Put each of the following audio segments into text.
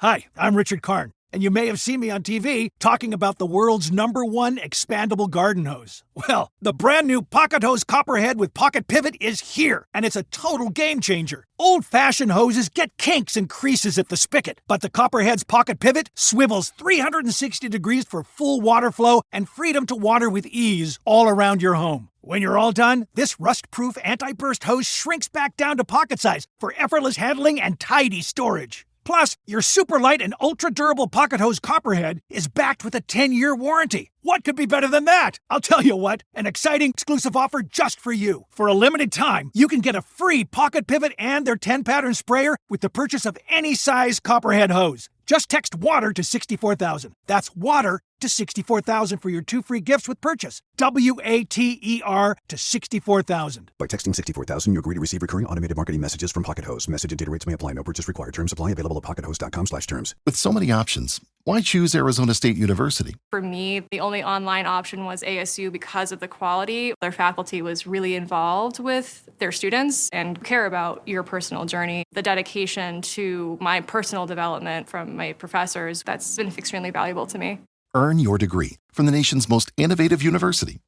Hi, I'm Richard Karn, and you may have seen me on TV talking about the world's #1 expandable garden hose. Well, the brand new Pocket Hose Copperhead with Pocket Pivot is here, and it's a total game changer. Old-fashioned hoses get kinks and creases at the spigot, but the Copperhead's Pocket Pivot swivels 360 degrees for full water flow and freedom to water with ease all around your home. When you're all done, this rust-proof anti-burst hose shrinks back down to pocket size for effortless handling and tidy storage. Plus, your super light and ultra-durable Pocket Hose Copperhead is backed with a 10-year warranty. What could be better than that? I'll tell you what, an exciting exclusive offer just for you. For a limited time, you can get a free Pocket Pivot and their 10-pattern sprayer with the purchase of any size Copperhead hose. Just text WATER to 64,000. That's WATER to 64,000 for your 2 free gifts with purchase. WATER to 64,000. By texting 64,000, you agree to receive recurring automated marketing messages from Pocket Hose. Message and data rates may apply. No purchase required. Terms apply. Available at pockethose.com/terms. With so many options, why choose Arizona State University? For me, the only online option was ASU because of the quality. Their faculty was really involved with their students and care about your personal journey. The dedication to my personal development from my professors, that's been extremely valuable to me. Earn your degree from the nation's most innovative university.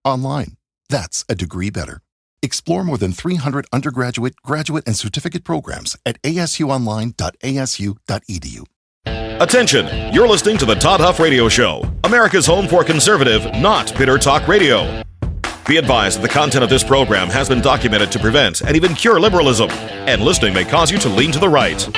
Online. That's a degree better. Explore more than 300 undergraduate, graduate, and certificate programs at asuonline.asu.edu. Attention, you're listening to the Todd Huff Radio Show, America's home for conservative, not bitter talk radio. Be advised that the content of this program has been documented to prevent and even cure liberalism, and listening may cause you to lean to the right.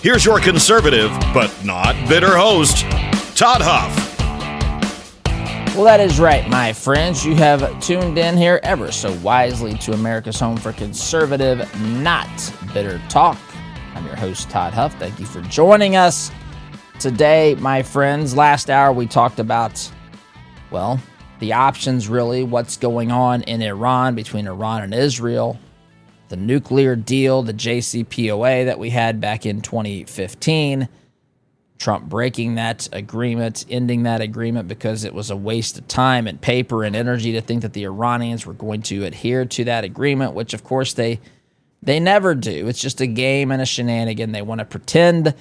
Here's your conservative, but not bitter host, Todd Huff. Well, that is right, my friends. You have tuned in here ever so wisely to America's home for conservative, not bitter talk. I'm your host, Todd Huff. Thank you for joining us today, my friends. Last hour, we talked about, well, the options, really, what's going on in Iran, between Iran and Israel, the nuclear deal, the JCPOA that we had back in 2015, Trump breaking that agreement, ending that agreement because it was a waste of time and paper and energy to think that the Iranians were going to adhere to that agreement, which of course they never do. It's just a game and a shenanigan. They want to pretend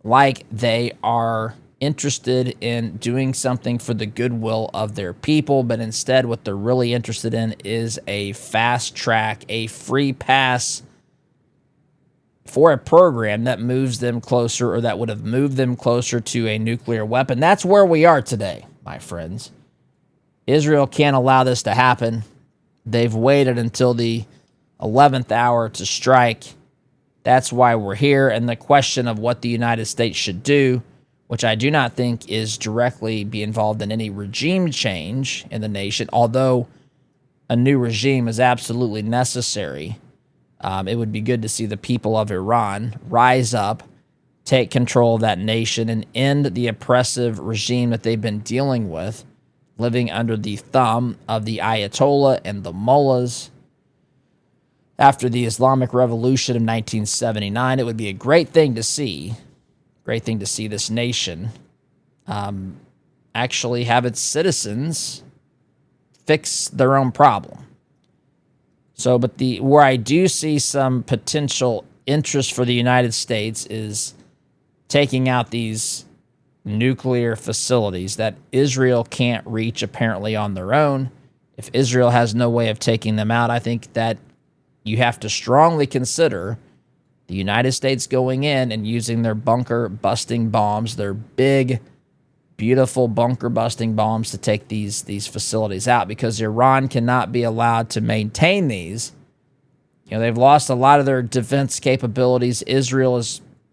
like they are interested in doing something for the goodwill of their people, but instead what they're really interested in is a fast track, a free pass for a program that moves them closer, or that would have moved them closer to a nuclear weapon. That's where we are today, my friends. Israel can't allow this to happen. They've waited until the 11th hour to strike. That's why we're here. And the question of what the United States should do, which I do not think is directly be involved in any regime change in the nation, although a new regime is absolutely necessary. It would be good to see the people of Iran rise up, take control of that nation, and end the oppressive regime that they've been dealing with, living under the thumb of the Ayatollah and the mullahs. After the Islamic Revolution of 1979, it would be a great thing to see this nation actually have its citizens fix their own problem. So, but where I do see some potential interest for the United States is taking out these nuclear facilities that Israel can't reach apparently on their own. If Israel has no way of taking them out, I think that you have to strongly consider the United States going in and using their bunker-busting bombs, their big, beautiful bunker-busting bombs to take these facilities out, because Iran cannot be allowed to maintain these. You know, they've lost a lot of their defense capabilities. Israel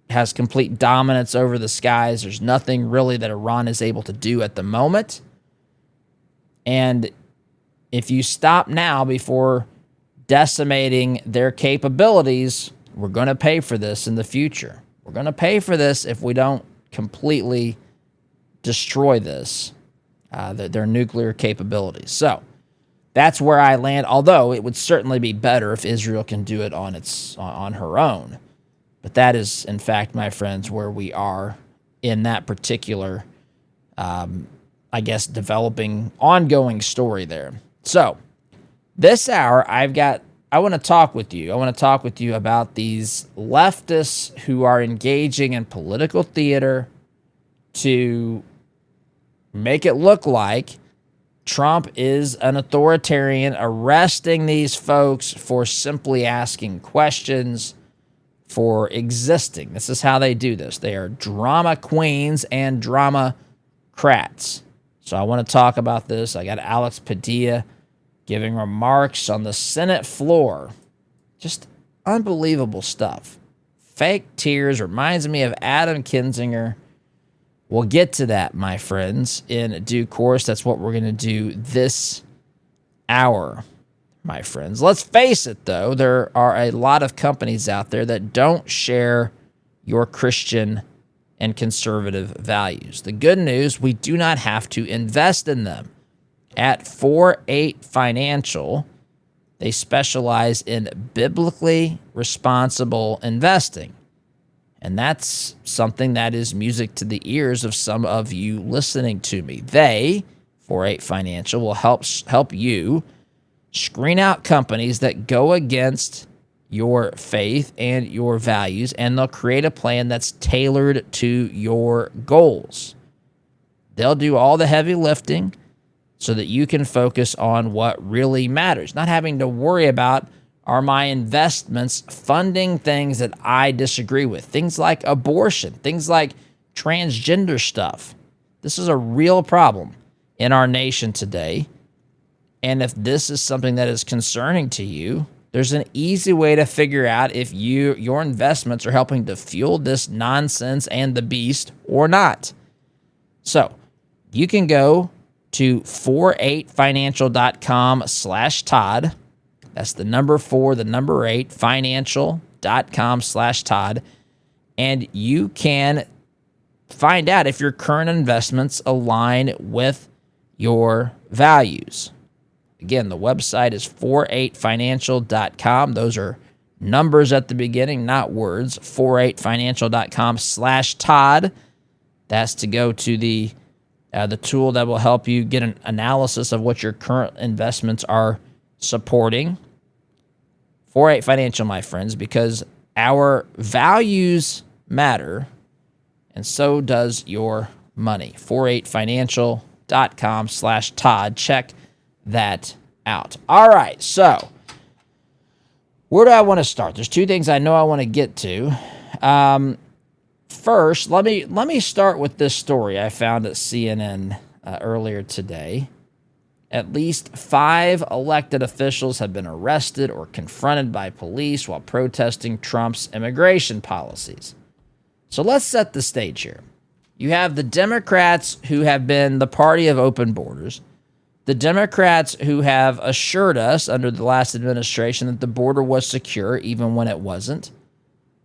has complete dominance over the skies. There's nothing really that Iran is able to do at the moment. And if you stop now before decimating their capabilities, we're going to pay for this in the future. We're going to pay for this if we don't completely destroy this, their nuclear capabilities. So that's where I land, although it would certainly be better if Israel can do it on her own. But that is, in fact, my friends, where we are in that particular, developing, ongoing story there. So this hour, I want to talk with you. I want to talk with you about these leftists who are engaging in political theater to make it look like Trump is an authoritarian, arresting these folks for simply asking questions, for existing. This is how they do this. They are drama queens and drama crats. So I want to talk about this. I got Alex Padilla giving remarks on the Senate floor. Just unbelievable stuff. Fake tears. Reminds me of Adam Kinzinger. We'll get to that, my friends, in due course. That's what we're going to do this hour, my friends. Let's face it, though. There are a lot of companies out there that don't share your Christian and conservative values. The good news, we do not have to invest in them. At 4-8 Financial, they specialize in biblically responsible investing. And that's something that is music to the ears of some of you listening to me. They, 4-8 Financial, will help you screen out companies that go against your faith and your values, and they'll create a plan that's tailored to your goals. They'll do all the heavy lifting so that you can focus on what really matters, not having to worry about, are my investments funding things that I disagree with? Things like abortion, things like transgender stuff. This is a real problem in our nation today. And if this is something that is concerning to you, there's an easy way to figure out if your investments are helping to fuel this nonsense and the beast or not. So you can go to 48financial.com/Todd. That's the number 4, the number 8, financial.com/Todd. And you can find out if your current investments align with your values. Again, the website is 48financial.com. Those are numbers at the beginning, not words. 48financial.com/Todd. That's to go to the tool that will help you get an analysis of what your current investments are supporting. 4-8 Financial, my friends, because our values matter, and so does your money. 48financial.com/Todd. Check that out. All right, so where do I want to start? There's two things I know I want to get to. First, let me start with this story I found at CNN earlier today. At least 5 elected officials have been arrested or confronted by police while protesting Trump's immigration policies. So let's set the stage here. You have the Democrats who have been the party of open borders, the Democrats who have assured us under the last administration that the border was secure even when it wasn't.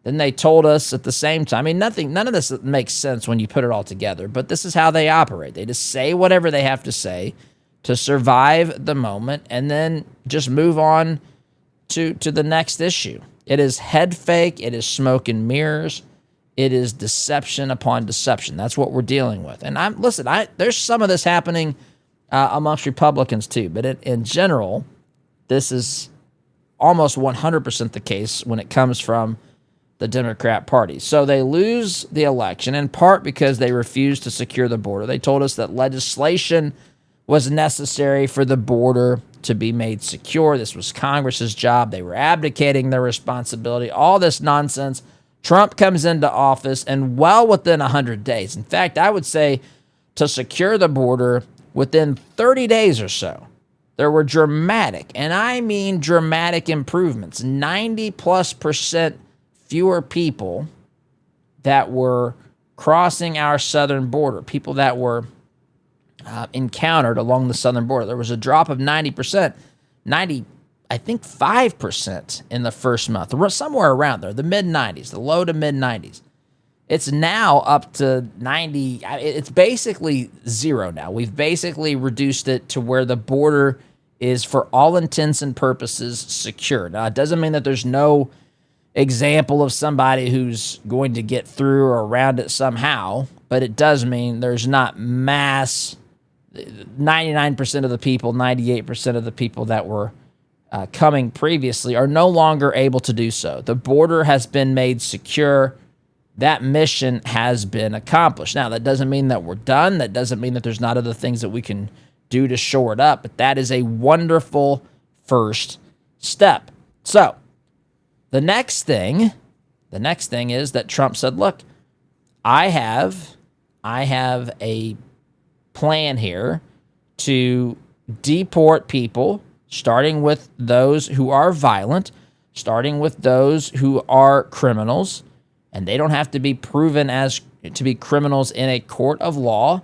Then they told us at the same time, none of this makes sense when you put it all together, but this is how they operate. They just say whatever they have to say to survive the moment and then just move on to the next issue. It is head fake. It is smoke and mirrors. It is deception upon deception. That's what we're dealing with. And there's some of this happening amongst Republicans too, but in general, this is almost 100% the case when it comes from the Democrat Party. So they lose the election in part because they refused to secure the border. They told us that legislation was necessary for the border to be made secure. This was Congress's job. They were abdicating their responsibility. All this nonsense. Trump comes into office, and well within 100 days. In fact, I would say to secure the border within 30 days or so, there were dramatic, and I mean dramatic improvements. 90+% fewer people that were crossing our southern border, people that were encountered along the southern border. There was a drop of 90%, 5% in the first month, somewhere around there, the mid-90s, the low to mid-90s. It's now up to 90. It's basically zero now. We've basically reduced it to where the border is, for all intents and purposes, secure. Now, it doesn't mean that there's no example of somebody who's going to get through or around it somehow, but it does mean there's not mass 99% of the people, 98% of the people that were coming previously are no longer able to do so. The border has been made secure. That mission has been accomplished. Now, that doesn't mean that we're done. That doesn't mean that there's not other things that we can do to shore it up, but that is a wonderful first step. So, the next thing is that Trump said, look, I have a plan here to deport people, starting with those who are violent, starting with those who are criminals, and they don't have to be proven as to be criminals in a court of law,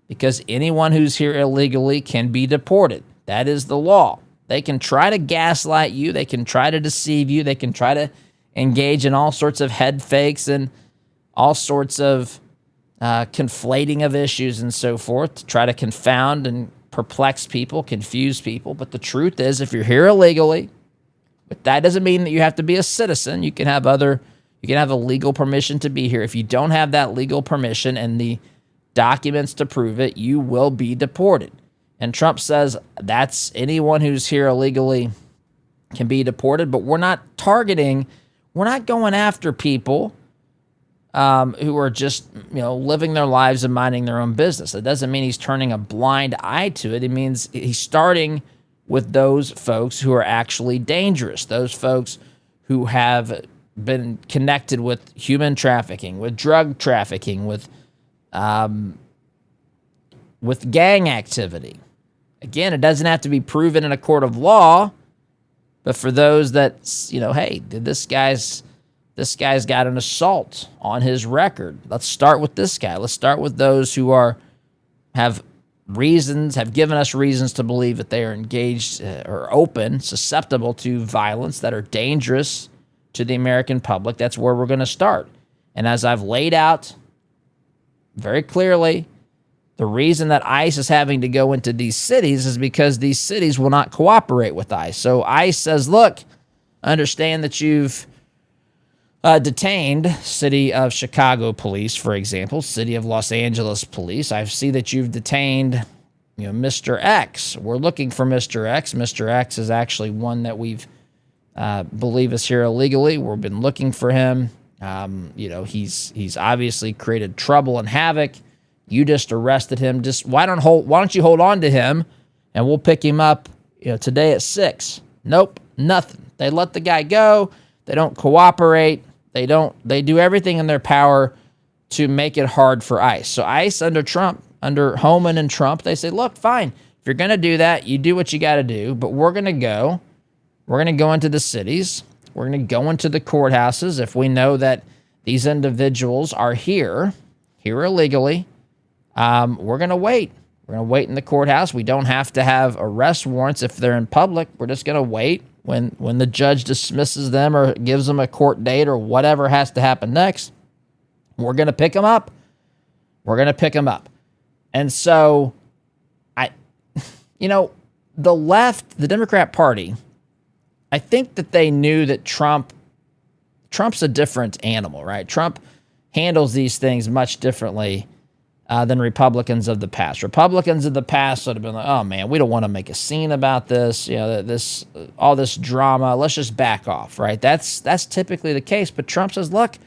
because anyone who's here illegally can be deported. That is the law. They can try to gaslight you. They can try to deceive you. They can try to engage in all sorts of head fakes and all sorts of conflating of issues and so forth to try to confound and perplex people, confuse people. But the truth is, if you're here illegally, but that doesn't mean that you have to be a citizen. You can have a legal permission to be here. If you don't have that legal permission and the documents to prove it, you will be deported. And Trump says that's anyone who's here illegally can be deported, but we're not going after people who are just, living their lives and minding their own business. It doesn't mean he's turning a blind eye to it. It means he's starting with those folks who are actually dangerous, those folks who have been connected with human trafficking, with drug trafficking, with gang activity. Again, it doesn't have to be proven in a court of law, but for those that, hey, this guy's got an assault on his record. Let's start with this guy. Let's start with those who have given us reasons to believe that they are engaged or open, susceptible to violence, that are dangerous to the American public. That's where we're going to start. And as I've laid out very clearly, the reason that ICE is having to go into these cities is because these cities will not cooperate with ICE. So ICE says, look, understand that you've detained City of Chicago police, for example, City of Los Angeles police. I see that you've detained, Mr. X. We're looking for Mr. X. Mr. X is actually one that we've believe is here illegally. We've been looking for him. He's obviously created trouble and havoc. You just arrested him. Why don't you hold on to him, and we'll pick him up, today at 6. Nope, nothing. They let the guy go. They don't cooperate. They do everything in their power to make it hard for ICE. So ICE under Trump, under Homan and Trump, they say, look, fine. If you're going to do that, you do what you got to do, but we're going to go into the cities. We're going to go into the courthouses if we know that these individuals are here illegally. We're going to wait. We're going to wait in the courthouse. We don't have to have arrest warrants if they're in public. We're just going to wait when the judge dismisses them or gives them a court date or whatever has to happen next. We're going to pick them up. And so, the left, the Democrat Party, I think that they knew that Trump's a different animal, right? Trump handles these things much differently than Republicans of the past. Republicans of the past would have been like, oh man, we don't want to make a scene about this, all this drama. Let's just back off, right? That's typically the case. But Trump says, look,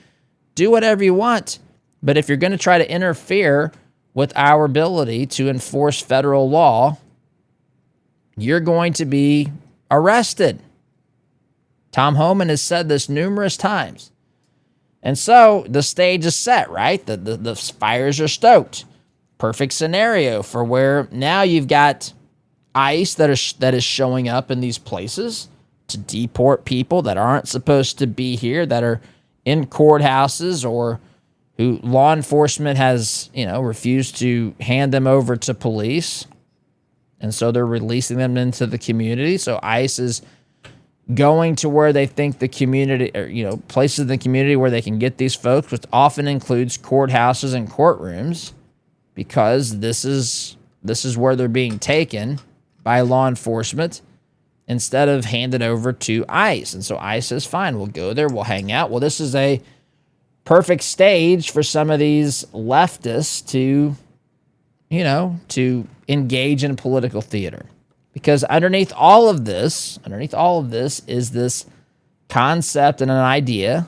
do whatever you want. But if you're going to try to interfere with our ability to enforce federal law, you're going to be arrested. Tom Homan has said this numerous times. And so the stage is set, right? The fires are stoked. Perfect scenario for where now you've got ICE that is showing up in these places to deport people that aren't supposed to be here, that are in courthouses or who law enforcement has, refused to hand them over to police. And so they're releasing them into the community. So ICE is going to where they think the community, or, places in the community where they can get these folks, which often includes courthouses and courtrooms, because this is where they're being taken by law enforcement. instead of hand it over to ICE. And so ICE says, fine, we'll go there, we'll hang out. Well, this is a perfect stage for some of these leftists to, to engage in political theater. Because underneath all of this is this concept and an idea.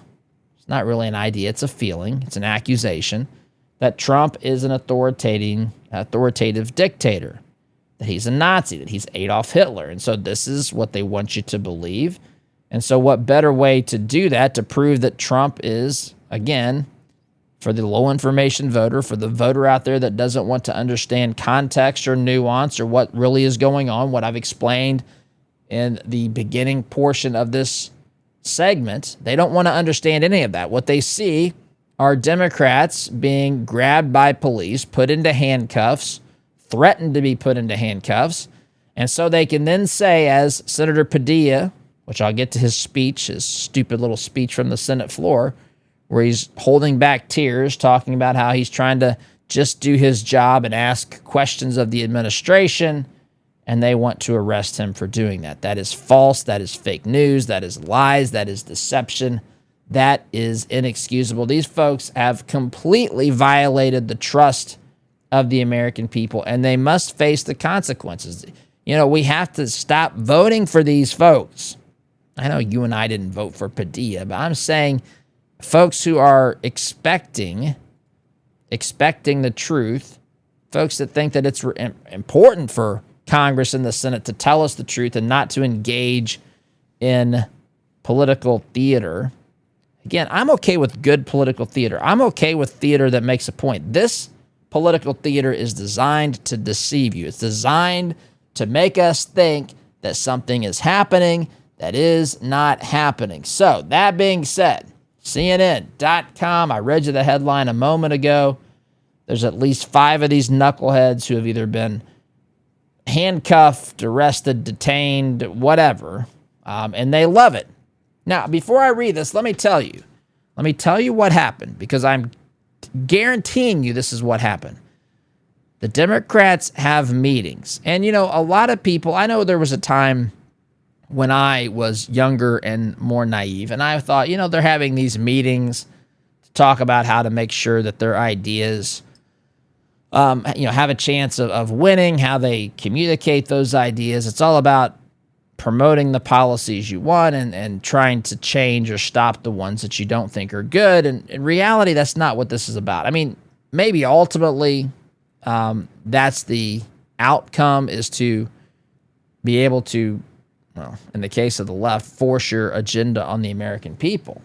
It's not really an idea, it's a feeling, it's an accusation that Trump is an authoritative dictator, that he's a Nazi, that he's Adolf Hitler. And so this is what they want you to believe. And so what better way to do that, to prove that Trump is, again, for the low information voter, for the voter out there that doesn't want to understand context or nuance or what really is going on, what I've explained in the beginning portion of this segment. They don't want to understand any of that. What they see are Democrats being grabbed by police, put into handcuffs, threatened to be put into handcuffs. And so they can then say, as Senator Padilla, which I'll get to his speech, his stupid little speech from the Senate floor, where he's holding back tears, talking about how he's trying to just do his job and ask questions of the administration, and they want to arrest him for doing that. That is false. That is fake news. That is lies. That is deception. That is inexcusable. These folks have completely violated the trust of the American people, and they must face the consequences. We have to stop voting for these folks. I know you and I didn't vote for Padilla, but I'm saying folks who are expecting the truth, folks that think that it's important for Congress and the Senate to tell us the truth and not to engage in political theater. Again, I'm okay with good political theater. I'm okay with theater that makes a point. This political theater is designed to deceive you. It's designed to make us think that something is happening that is not happening. So, that being said, CNN.com, I read you the headline a moment ago. There's at least 5 of these knuckleheads who have either been handcuffed, arrested, detained, whatever, and they love it. Now, before I read this, let me tell you what happened, because I'm guaranteeing you this is what happened. The Democrats have meetings, and a lot of people, I know there was a time when I was younger and more naive, and I thought, they're having these meetings to talk about how to make sure that their ideas, have a chance of winning, how they communicate those ideas. It's all about promoting the policies you want and trying to change or stop the ones that you don't think are good. And in reality, that's not what this is about. I mean, maybe ultimately that's the outcome, is to be able to, well, in the case of the left, force your agenda on the American people.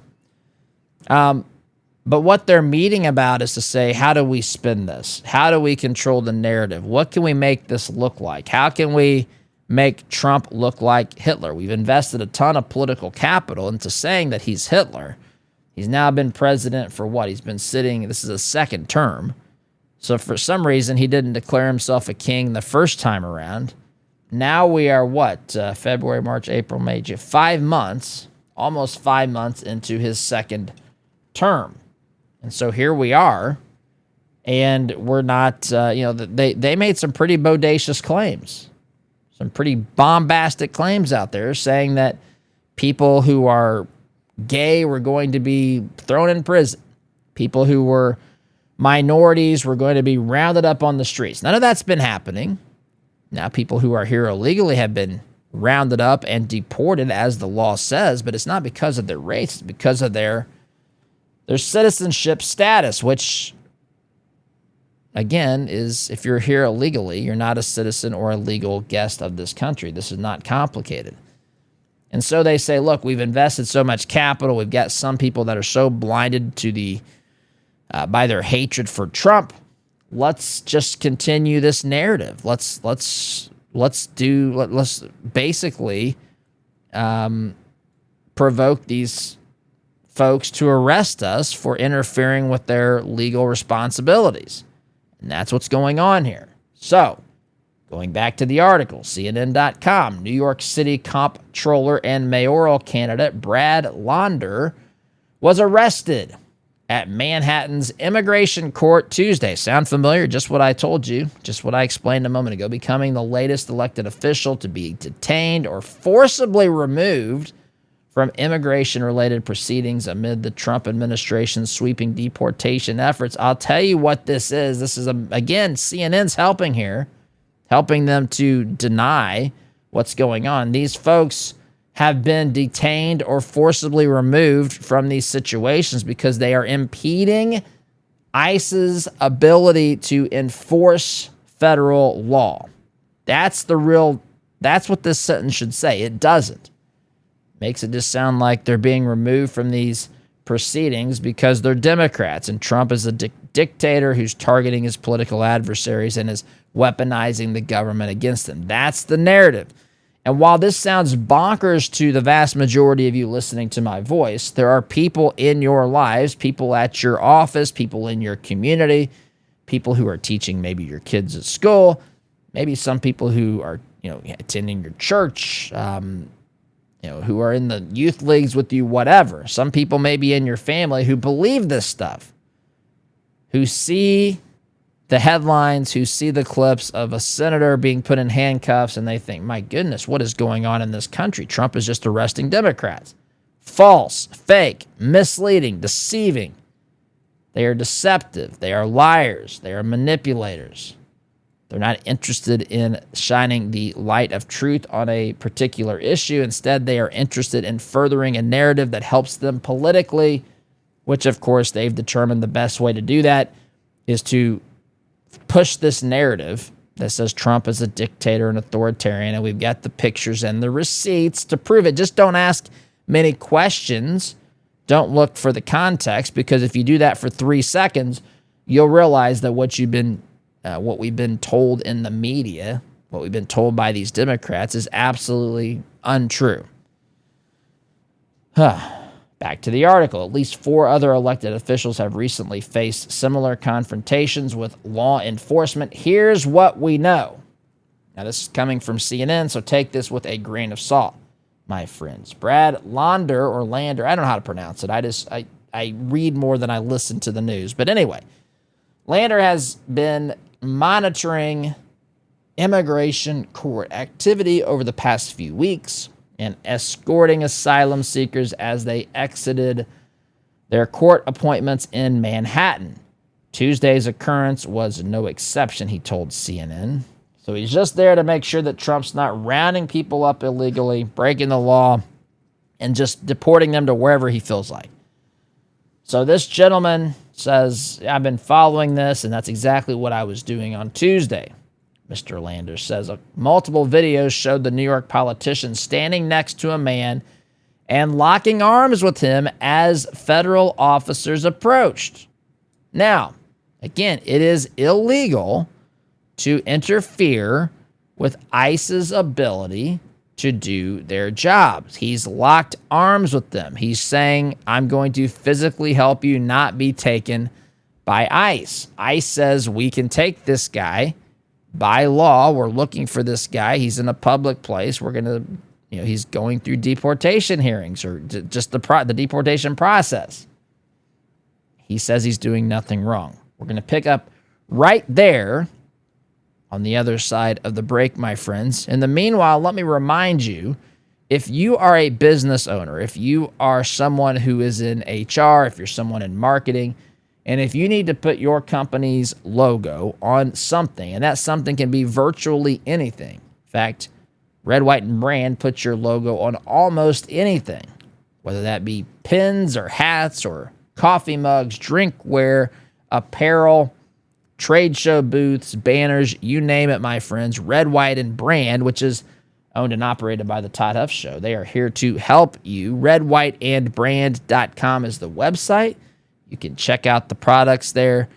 But what they're meeting about is to say, how do we spin this? How do we control the narrative? What can we make this look like? How can we make Trump look like Hitler? We've invested a ton of political capital into saying that he's Hitler. He's now been president for what? He's been sitting, this is a second term. So for some reason, he didn't declare himself a king the first time around. Now we are February, March, April, May, June, 5 months, almost 5 months into his second term. And so here we are, and we're not, they made some pretty bodacious claims, some pretty bombastic claims out there saying that people who are gay were going to be thrown in prison. People who were minorities were going to be rounded up on the streets. None of that's been happening. Now, people who are here illegally have been rounded up and deported, as the law says, but it's not because of their race. It's because of their citizenship status, which, again, is if you're here illegally, you're not a citizen or a legal guest of this country. This is not complicated. And so they say, look, we've invested so much capital. We've got some people that are so blinded to by their hatred for Trump. Let's just continue this narrative. Let's basically provoke these folks to arrest us for interfering with their legal responsibilities. And that's what's going on here. So, going back to the article, CNN.com, New York City comptroller and mayoral candidate Brad Launder was arrested at Manhattan's immigration court Tuesday. Sound familiar? Just what I told you, just what I explained a moment ago, becoming the latest elected official to be detained or forcibly removed from immigration-related proceedings amid the Trump administration's sweeping deportation efforts. I'll tell you what this is. This is, again, CNN's helping here, helping them to deny what's going on. These folks have been detained or forcibly removed from these situations because they are impeding ICE's ability to enforce federal law. That's what this sentence should say. It doesn't. Makes it just sound like they're being removed from these proceedings because they're Democrats and Trump is a dictator who's targeting his political adversaries and is weaponizing the government against them. That's the narrative. And while this sounds bonkers to the vast majority of you listening to my voice, there are people in your lives, people at your office, people in your community, people who are teaching maybe your kids at school, maybe some people who are, attending your church, who are in the youth leagues with you, whatever. Some people maybe in your family who believe this stuff, who see the headlines, who see the clips of a senator being put in handcuffs, and they think, my goodness, what is going on in this country? Trump is just arresting Democrats. False, fake, misleading, deceiving. They are deceptive. They are liars. They are manipulators. They're not interested in shining the light of truth on a particular issue. Instead, they are interested in furthering a narrative that helps them politically, which, of course, they've determined the best way to do that is to push this narrative that says Trump is a dictator and authoritarian, and we've got the pictures and the receipts to prove it. Just don't ask many questions. Don't look for the context, because if you do that for 3 seconds, you'll realize that what we've been told in the media, what we've been told by these Democrats is absolutely untrue. Back to the article. At least 4 other elected officials have recently faced similar confrontations with law enforcement. Here's what we know. Now, this is coming from CNN, so take this with a grain of salt, my friends. Brad Lander, I don't know how to pronounce it. I read more than I listen to the news. But anyway, Lander has been monitoring immigration court activity over the past few weeks and escorting asylum seekers as they exited their court appointments in Manhattan. Tuesday's occurrence was no exception, he told CNN. So he's just there to make sure that Trump's not rounding people up illegally, breaking the law, and just deporting them to wherever he feels like. So this gentleman says, I've been following this, and that's exactly what I was doing on Tuesday. Mr. Lander says multiple videos showed the New York politician standing next to a man and locking arms with him as federal officers approached. Now, again, it is illegal to interfere with ICE's ability to do their jobs. He's locked arms with them. He's saying, I'm going to physically help you not be taken by ICE. ICE says we can take this guy. By law, we're looking for this guy. He's in a public place. We're going to, he's going through deportation hearings or just the deportation process. He says he's doing nothing wrong. We're going to pick up right there on the other side of the break, my friends. In the meanwhile, let me remind you, if you are a business owner, if you are someone who is in HR, if you're someone in marketing, and if you need to put your company's logo on something, and that something can be virtually anything. In fact, Red, White, and Brand puts your logo on almost anything, whether that be pins or hats or coffee mugs, drinkware, apparel, trade show booths, banners, you name it, my friends. Red, White, and Brand, which is owned and operated by the Todd Huff Show. They are here to help you. redwhiteandbrand.com is the website. You can check out the products there.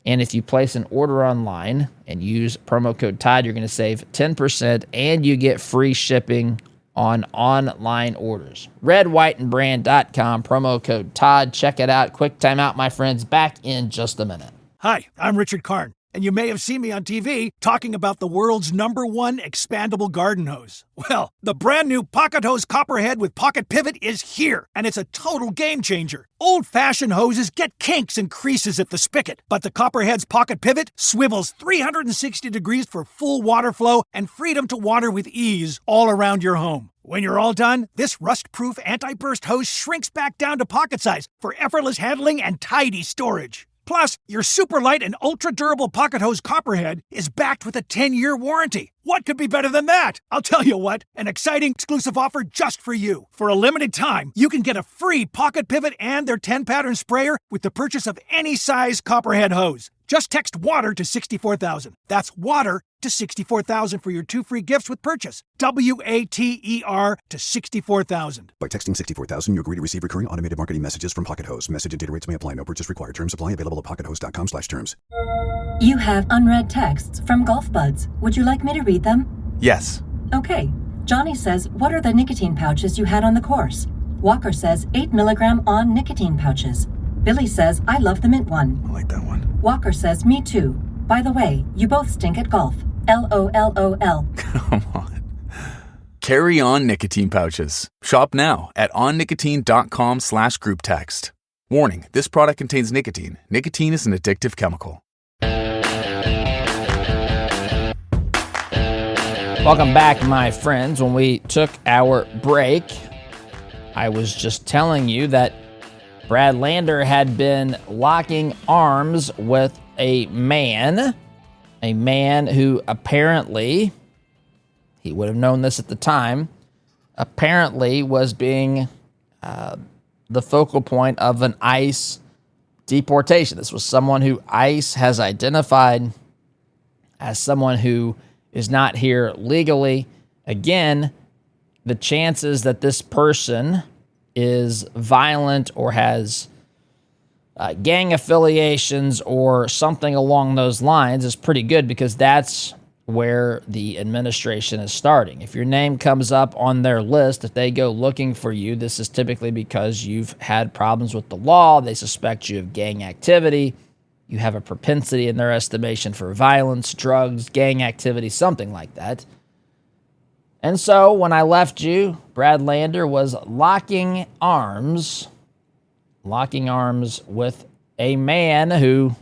And if you place an order online and use promo code Todd, you're going to save 10% and you get free shipping on online orders. redwhiteandbrand.com, promo code Todd. Check it out. Quick timeout, my friends. Back in just a minute. Hi, I'm Richard Karn. and you may have seen me on TV talking about the world's #1 expandable garden hose. Well, the brand new Pocket Hose Copperhead with Pocket Pivot is here, and it's a total game changer. Old-fashioned hoses get kinks and creases at the spigot, but the Copperhead's Pocket Pivot swivels 360 degrees for full water flow and freedom to water with ease all around your home. When you're all done, this rust-proof anti-burst hose shrinks back down to pocket size for effortless handling and tidy storage. Plus, your super light and ultra-durable Pocket Hose Copperhead is backed with a 10-year warranty. What could be better than that? I'll tell you what, an exciting exclusive offer just for you. For a limited time, you can get a free Pocket Pivot and their 10-pattern sprayer with the purchase of any size Copperhead hose. Just text WATER to 64,000. That's WATER to 64,000 for your 2 free gifts with purchase. WATER to 64,000. By texting 64,000, you agree to receive recurring automated marketing messages from Pocket Hose. Message and data rates may apply. No purchase required. Terms apply. Available at pockethose.com/terms. You have unread texts from Golf Buds. Would you like me to read them? Yes. Okay. Johnny says, what are the nicotine pouches you had on the course? Walker says, 8 milligram on nicotine pouches. Billy says, I love the mint one. I like that one. Walker says, me too. By the way, you both stink at golf. LOLOL. Come on. Carry on nicotine pouches. Shop now at onnicotine.com/group text. Warning, this product contains nicotine. Nicotine is an addictive chemical. Welcome back, my friends. When we took our break, I was just telling you that Brad Lander had been locking arms with a man who apparently, he would have known this at the time, apparently was being the focal point of an ICE deportation. This was someone who ICE has identified as someone who is not here legally. Again, the chances that this person is violent or has gang affiliations or something along those lines is pretty good, because that's where the administration is starting. If your name comes up on their list, if they go looking for you, this is typically because you've had problems with the law. They suspect you of gang activity. You have a propensity in their estimation for violence, drugs, gang activity, something like that. And so when I left you, Brad Lander was locking arms with a man who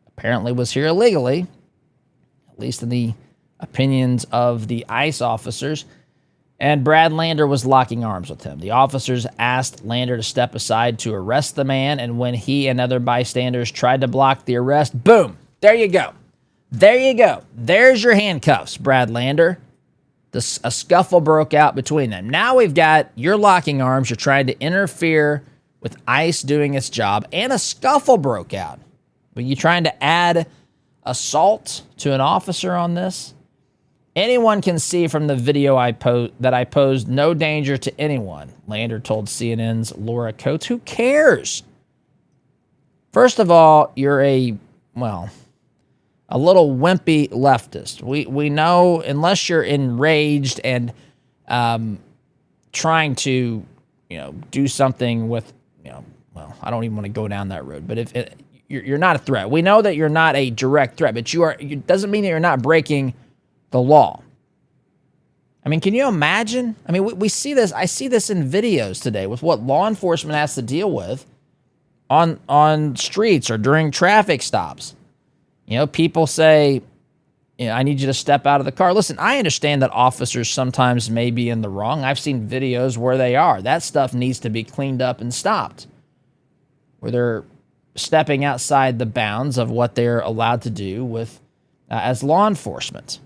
apparently was here illegally, at least in the opinions of the ICE officers, and Brad Lander was locking arms with him. The officers asked Lander to step aside to arrest the man, and when he and other bystanders tried to block the arrest, boom, there you go. There you go. There's your handcuffs, Brad Lander. A scuffle broke out between them. Now we've got, you're locking arms, you're trying to interfere with ICE doing its job, and a scuffle broke out. Were you trying to add assault to an officer on this? Anyone can see from the video that I posed no danger to anyone, Lander told CNN's Laura Coates. Who cares? First of all, you're a little wimpy leftist. We know, unless you're enraged and trying to, do something with, I don't even want to go down that road. But if you're not a threat, we know that you're not a direct threat. But it doesn't mean that you're not breaking the law. I mean, can you imagine? I mean, we see this. I see this in videos today with what law enforcement has to deal with on streets or during traffic stops. People say, I need you to step out of the car. Listen, I understand that officers sometimes may be in the wrong. I've seen videos where they are. That stuff needs to be cleaned up and stopped, where they're stepping outside the bounds of what they're allowed to do with as law enforcement.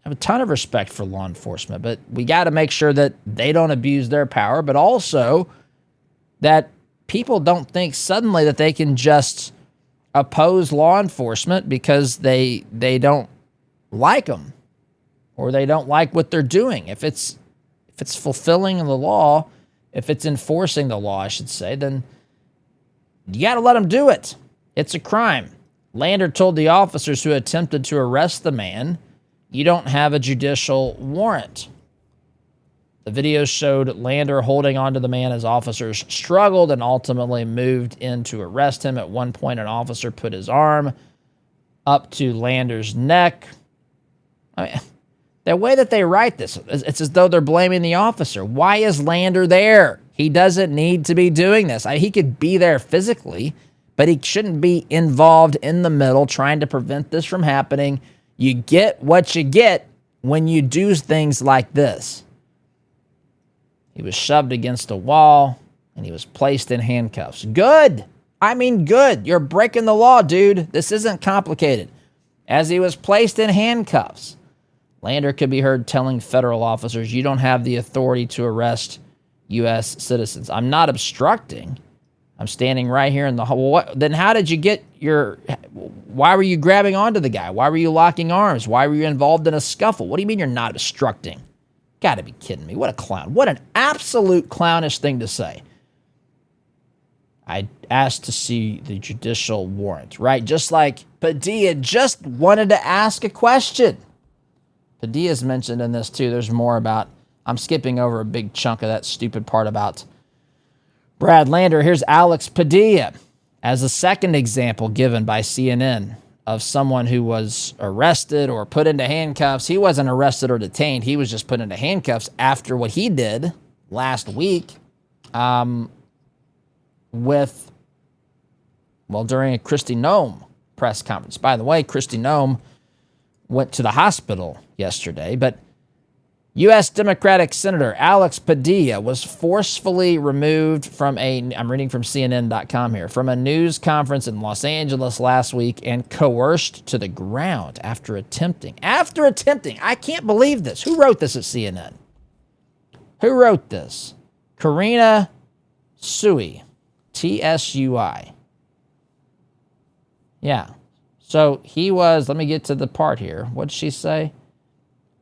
I have a ton of respect for law enforcement, but we got to make sure that they don't abuse their power, but also that people don't think suddenly that they can just oppose law enforcement because they don't like them or they don't like what they're doing. If it's fulfilling the law, if it's enforcing the law, I should say, then you got to let them do it. It's a crime. Lander told the officers who attempted to arrest the man, you don't have a judicial warrant. The video showed Lander holding onto the man as officers struggled and ultimately moved in to arrest him. At one point, an officer put his arm up to Lander's neck. I mean, the way that they write this, it's as though they're blaming the officer. Why is Lander there? He doesn't need to be doing this. He could be there physically, but he shouldn't be involved in the middle trying to prevent this from happening. You get what you get when you do things like this. He was shoved against a wall, and he was placed in handcuffs. Good. I mean, good. You're breaking the law, dude. This isn't complicated. As he was placed in handcuffs, Lander could be heard telling federal officers, "You don't have the authority to arrest U.S. citizens. I'm not obstructing. I'm standing right here in the hall." Then how did you get why were you grabbing onto the guy? Why were you locking arms? Why were you involved in a scuffle? What do you mean you're not obstructing? Gotta be kidding me. What a clown. What an absolute clownish thing to say. I asked to see the judicial warrant, right? Just like Padilla just wanted to ask a question. Padilla's mentioned in this too. There's more about, I'm skipping over a big chunk of that stupid part about Brad Lander. Here's Alex Padilla as a second example given by CNN of someone who was arrested or put into handcuffs. He wasn't arrested or detained. He was just put into handcuffs after what he did last week during a Kristi Noem press conference. By the way, Kristi Noem went to the hospital yesterday, but U.S. Democratic Senator Alex Padilla was forcefully removed from I'm reading from CNN.com here, from a news conference in Los Angeles last week and coerced to the ground after attempting. I can't believe this. Who wrote this at CNN? Who wrote this? Karina Tsui, Tsui. Yeah. So he was, let me get to the part here. What did she say?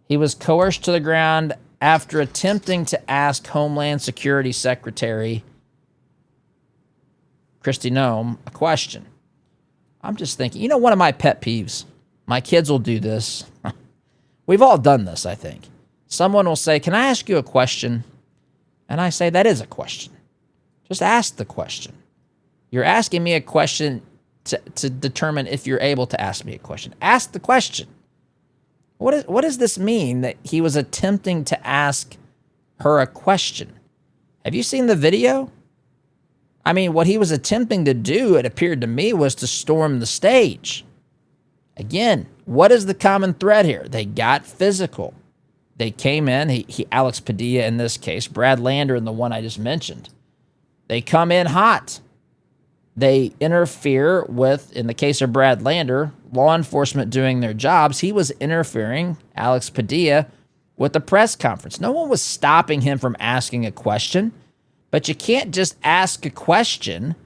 He was coerced to the ground after attempting to ask Homeland Security Secretary Kristi Noem a question. I'm just thinking, one of my pet peeves, my kids will do this. We've all done this, I think. Someone will say, "Can I ask you a question?" And I say, "That is a question. Just ask the question. You're asking me a question to determine if you're able to ask me a question. Ask the question." What does this mean that he was attempting to ask her a question? Have you seen the video? I mean, what he was attempting to do, it appeared to me, was to storm the stage. Again, what is the common thread here? They got physical. They came in, Alex Padilla in this case, Brad Lander in the one I just mentioned. They come in hot. They interfere with, in the case of Brad Lander, law enforcement doing their jobs. He was interfering, Alex Padilla, with the press conference. No one was stopping him from asking a question, but you can't just ask a question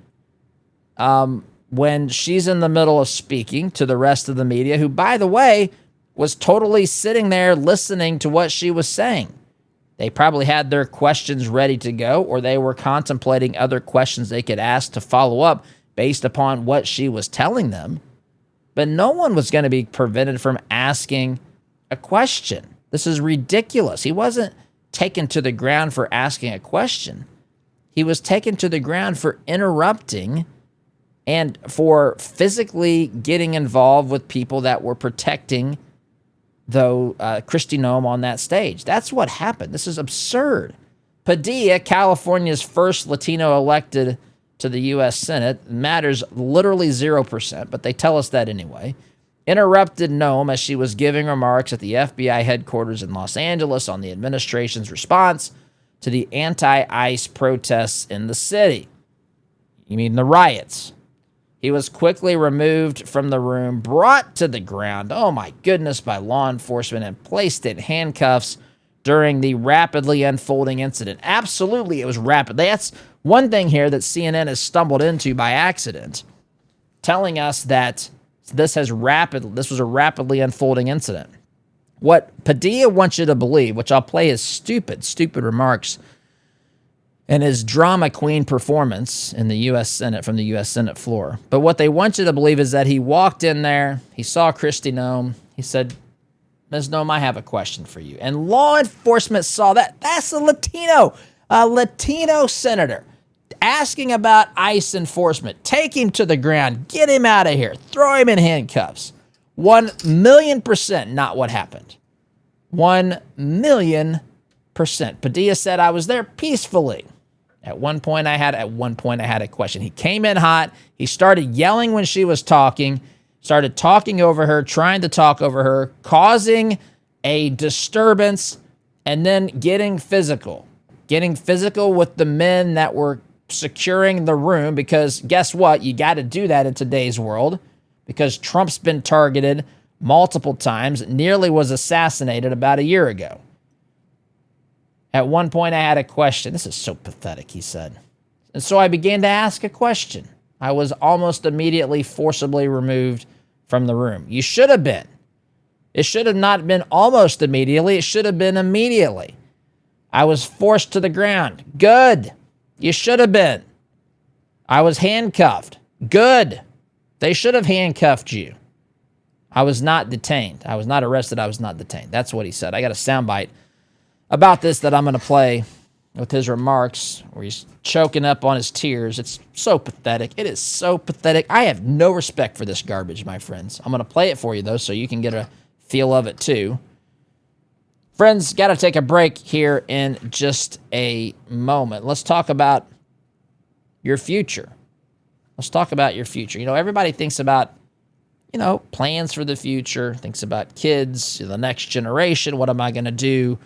when she's in the middle of speaking to the rest of the media, who, by the way, was totally sitting there listening to what she was saying. They probably had their questions ready to go, or they were contemplating other questions they could ask to follow up based upon what she was telling them. But no one was going to be prevented from asking a question. This is ridiculous. He wasn't taken to the ground for asking a question. He was taken to the ground for interrupting and for physically getting involved with people that were protecting Kristi Noem on that stage. That's what happened. This is absurd. Padilla, California's first Latino elected to the U.S. Senate, matters literally 0%, but they tell us that anyway, interrupted Noem as she was giving remarks at the FBI headquarters in Los Angeles on the administration's response to the anti-ICE protests in the city. You mean the riots? He was quickly removed from the room, brought to the ground, oh my goodness, by law enforcement, and placed in handcuffs during the rapidly unfolding incident. Absolutely, it was rapid. That's one thing here that CNN has stumbled into by accident, telling us that this was a rapidly unfolding incident. What Padilla wants you to believe, which I'll play his stupid remarks and his drama queen performance in the U.S. Senate from the U.S. Senate floor. But what they want you to believe is that he walked in there, he saw Kristi Noem, he said, "Ms. Noem, I have a question for you." And law enforcement saw that. That's a Latino senator asking about ICE enforcement. Take him to the ground, get him out of here, throw him in handcuffs. 1,000,000% not what happened. 1,000,000%. Padilla said I was there peacefully. At one point I had a question. He came in hot. He started yelling when she was talking, started talking over her, trying to talk over her, causing a disturbance, and then getting physical with the men that were securing the room, because guess what? You got to do that in today's world, because Trump's been targeted multiple times, nearly was assassinated about a year ago. At one point, I had a question. This is so pathetic, he said. And so I began to ask a question. I was almost immediately forcibly removed from the room. You should have been. It should have not been almost immediately. It should have been immediately. I was forced to the ground. Good. You should have been. I was handcuffed. Good. They should have handcuffed you. I was not detained. I was not arrested. I was not detained. That's what he said. I got a soundbite about this that I'm going to play with his remarks where he's choking up on his tears. It's so pathetic. It is so pathetic. I have no respect for this garbage, my friends. I'm going to play it for you, though, so you can get a feel of it, too. Friends, got to take a break here in just a moment. Let's talk about your future. Let's talk about your future. You know, everybody thinks about, plans for the future, thinks about kids, the next generation. What am I going to do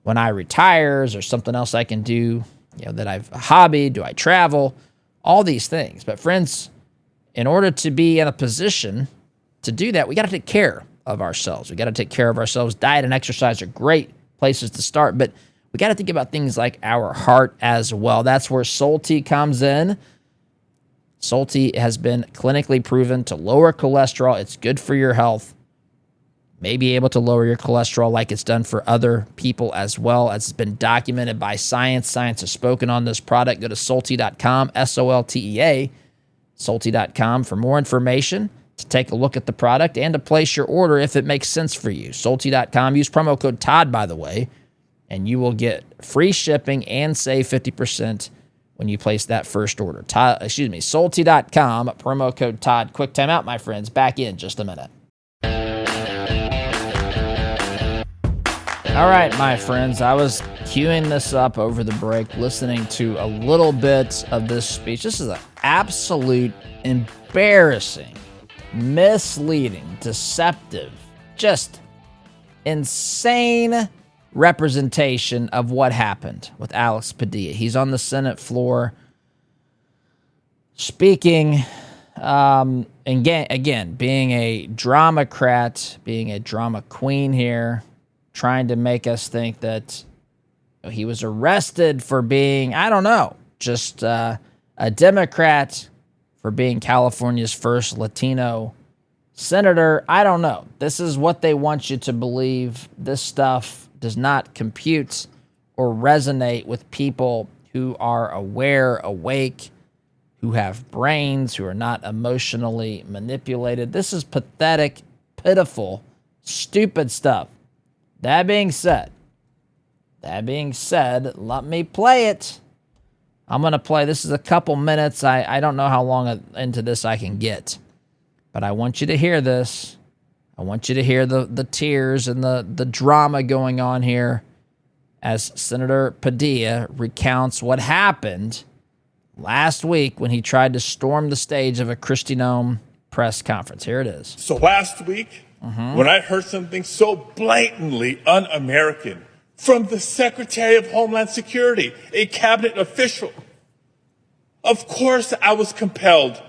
when I retire? Is there something else I can do, that I've a hobby? Do I travel? All these things. But friends, in order to be in a position to do that, we got to take care of ourselves. We got to take care of ourselves. Diet and exercise are great places to start, but we got to think about things like our heart as well. That's where Soul Tea comes in. Soul Tea has been clinically proven to lower cholesterol. It's good for your health. May be able to lower your cholesterol like it's done for other people as well, as it's been documented by science. Science has spoken on this product. Go to Soltea.com, SOLTEA, Soltea.com for more information, to take a look at the product and to place your order if it makes sense for you. Soltea.com. Use promo code Todd, by the way, and you will get free shipping and save 50% when you place that first order. Soltea.com, promo code Todd. Quick time out, my friends. Back in just a minute. All right, my friends, I was queuing this up over the break, listening to a little bit of this speech. This is an absolute embarrassing, misleading, deceptive, just insane representation of what happened with Alex Padilla. He's on the Senate floor speaking, and again, being a dramacrat, being a drama queen here, trying to make us think that he was arrested for being, just a Democrat, for being California's first Latino senator. I don't know. This is what they want you to believe. This stuff does not compute or resonate with people who are aware, awake, who have brains, who are not emotionally manipulated. This is pathetic, pitiful, stupid stuff. That being said, let me play it. I'm going to play. This is a couple minutes. I don't know how long into this I can get, but I want you to hear this. I want you to hear the tears and the drama going on here as Senator Padilla recounts what happened last week when he tried to storm the stage of a Christianome press conference. Here it is. So last week, when I heard something so blatantly un-American from the Secretary of Homeland Security, a cabinet official, of course I was compelled,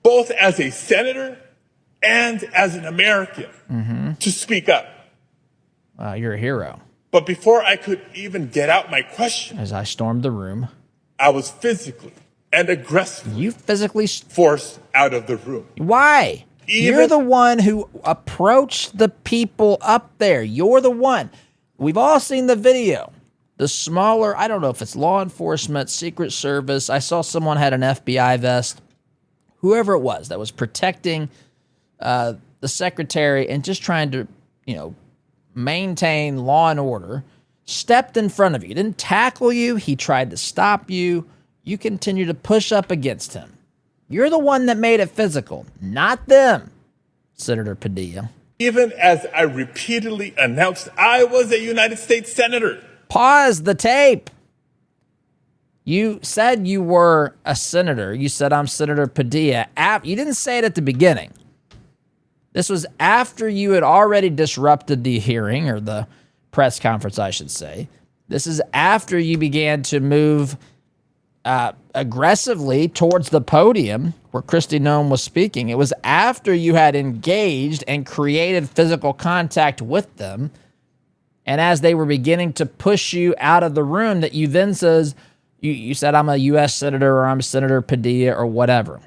both as a senator and as an American, to speak up. You're a hero. But before I could even get out my question, as I stormed the room, I was physically and aggressively forced out of the room. Why? You're the one who approached the people up there. You're the one. We've all seen the video. The smaller, I don't know if it's law enforcement, Secret Service. I saw someone had an FBI vest. Whoever it was that was protecting the secretary and just trying to, maintain law and order, stepped in front of you. He didn't tackle you. He tried to stop you. You continue to push up against him. You're the one that made it physical, not them, Senator Padilla. even as I repeatedly announced I was a United States Senator. Pause the tape. You said you were a senator. You said, I'm Senator Padilla. You didn't say it at the beginning. This was after you had already disrupted the hearing, or the press conference, I should say. This is after you began to move aggressively towards the podium where Kristi Noem was speaking. It was after you had engaged and created physical contact with them, and as they were beginning to push you out of the room, that you then says, you said, I'm a U.S. Senator, or I'm Senator Padilla, or whatever.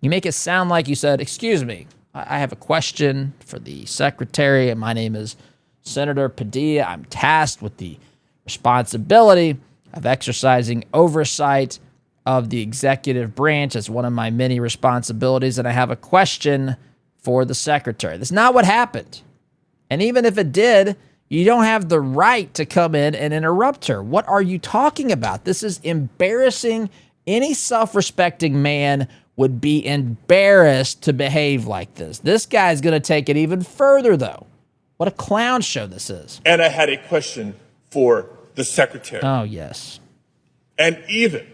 You make it sound like you said, excuse me, I have a question for the secretary, and my name is Senator Padilla. I'm tasked with the responsibility of exercising oversight of the executive branch as one of my many responsibilities, and I have a question for the secretary. That's not what happened. And even if it did, you don't have the right to come in and interrupt her. What are you talking about? This is embarrassing. Any self-respecting man would be embarrassed to behave like this. This guy's going to take it even further, though. What a clown show this is. And I had a question for the secretary. Oh, yes. And even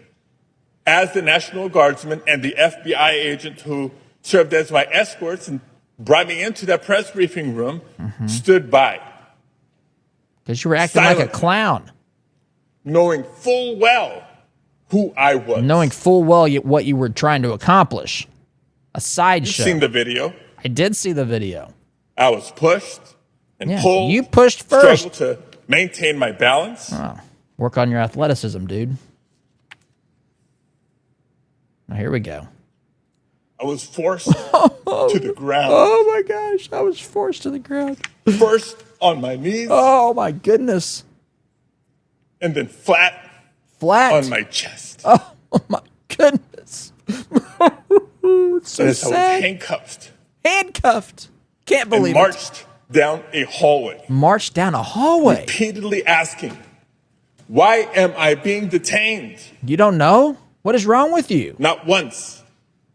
as the National Guardsman and the FBI agent who served as my escorts and brought me into that press briefing room stood by. Because you were acting like a clown. Knowing full well who I was. Knowing full well what you were trying to accomplish. A sideshow. You've seen the video. I did see the video. I was pushed and pulled. You pushed first. Struggled to maintain my balance. Oh, work on your athleticism, dude. Now, here we go. I was forced to the ground. Oh, my gosh. I was forced to the ground. First on my knees. Oh, my goodness. And then flat on my chest. Oh, my goodness. It's so as sad. I was handcuffed. Handcuffed. Can't believe and marched down a hallway. Marched down a hallway. Repeatedly asking, why am I being detained? You don't know? What is wrong with you? Not once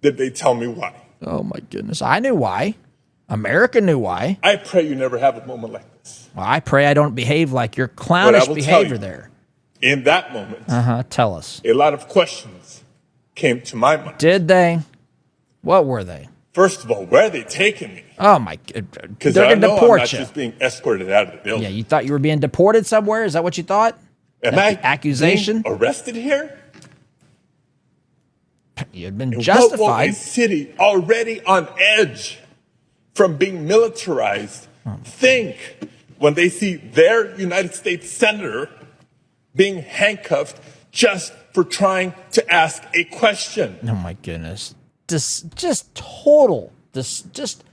did they tell me why. Oh, my goodness. I knew why. America knew why. I pray you never have a moment like this. Well, I pray I don't behave like your clownish behavior there. In that moment, tell us. A lot of questions came to my mind. Did they? What were they? First of all, where are they taking me? Oh, my. Because they're going to deport I'm not you. just being escorted out of the building. Yeah, you thought you were being deported somewhere? Is that what you thought? Am I accusation? being arrested here? You had been and justified. What will a city already on edge from being militarized think when they see their United States Senator being handcuffed just for trying to ask a question? Oh, my goodness. Just total, just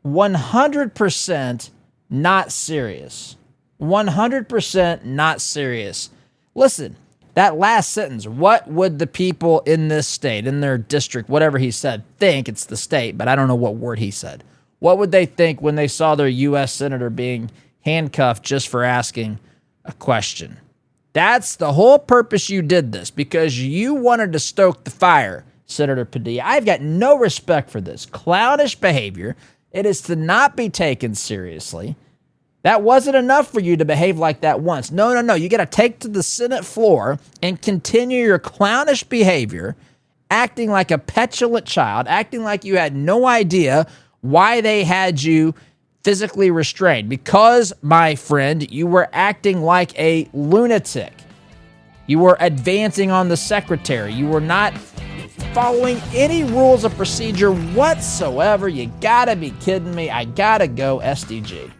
100% not serious. 100% not serious. Listen, that last sentence, what would the people in this state, in their district, whatever he said, think? It's the state, but I don't know what word he said. What would they think when they saw their U.S. senator being handcuffed just for asking a question? That's the whole purpose you did this, because you wanted to stoke the fire, Senator Padilla. I've got no respect for this clownish behavior. It is to not be taken seriously. That wasn't enough for you to behave like that once. No. You got to take to the Senate floor and continue your clownish behavior, acting like a petulant child, acting like you had no idea why they had you physically restrained. Because, my friend, you were acting like a lunatic. You were advancing on the secretary. You were not following any rules of procedure whatsoever. You got to be kidding me. I got to go SDG.